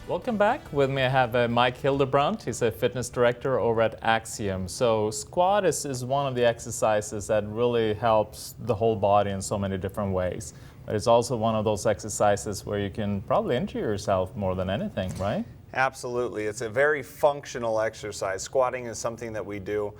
Welcome back. With me I have Mike Hildebrandt. He's a fitness director over at Axiom. So squat is one of the exercises that really helps the whole body in so many different ways. But it's also one of those exercises where you can probably injure yourself more than anything, right? Absolutely. It's a very functional exercise. Squatting is something that we do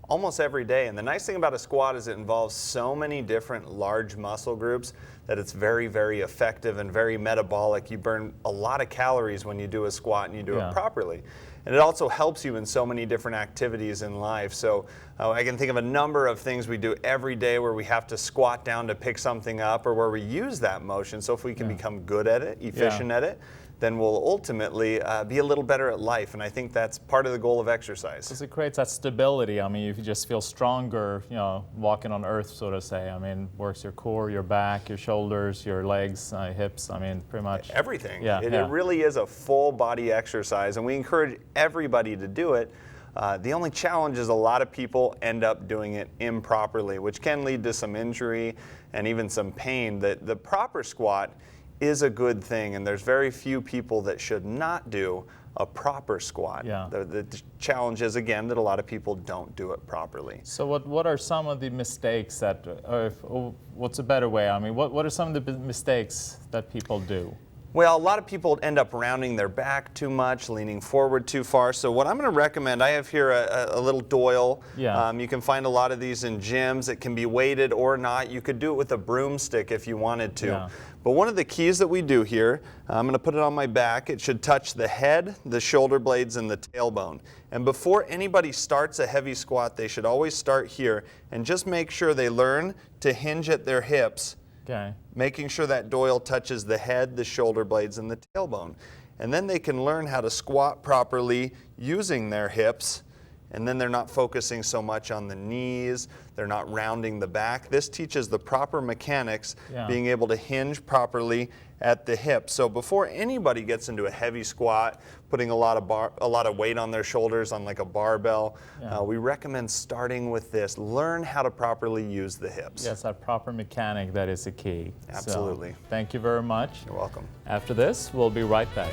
almost every day. And the nice thing about a squat is it involves so many different large muscle groups that it's very, very effective and very metabolic. You burn a lot of calories when you do a squat and you do it properly. And it also helps you in so many different activities in life. So I can think of a number of things we do every day where we have to squat down to pick something up or where we use that motion. So if we can become good at it, efficient at it, then we'll ultimately be a little better at life. And I think that's part of the goal of exercise. Because it creates that stability. I mean, you just feel stronger, walking on earth, so to say. I mean, works your core, your back, your shoulders, your legs, hips. I mean, pretty much everything. It really is a full body exercise, and we encourage everybody to do it. The only challenge is a lot of people end up doing it improperly, which can lead to some injury and even some pain. The proper squat is a good thing, and there's very few people that should not do a proper squat. The challenge is, again, that a lot of people don't do it properly. So what are some of the mistakes that, or what's a better way? I mean, what are some of the mistakes that people do? Well, a lot of people end up rounding their back too much, leaning forward too far. So what I'm going to recommend, I have here a little doil. You can find a lot of these in gyms. It can be weighted or not. You could do it with a broomstick if you wanted to. But one of the keys that we do here, I'm going to put it on my back. It should touch the head, the shoulder blades, and the tailbone. And before anybody starts a heavy squat, they should always start here and just make sure they learn to hinge at their hips. Making sure that doil touches the head, the shoulder blades, and the tailbone. And then they can learn how to squat properly using their hips, and then they're not focusing so much on the knees, they're not rounding the back. This teaches the proper mechanics, being able to hinge properly at the hips. So before anybody gets into a heavy squat, putting a lot of weight on their shoulders on like a barbell, we recommend starting with this. Learn how to properly use the hips. Yes, that proper mechanic, that is the key. Absolutely. So, thank you very much. You're welcome. After this, we'll be right back.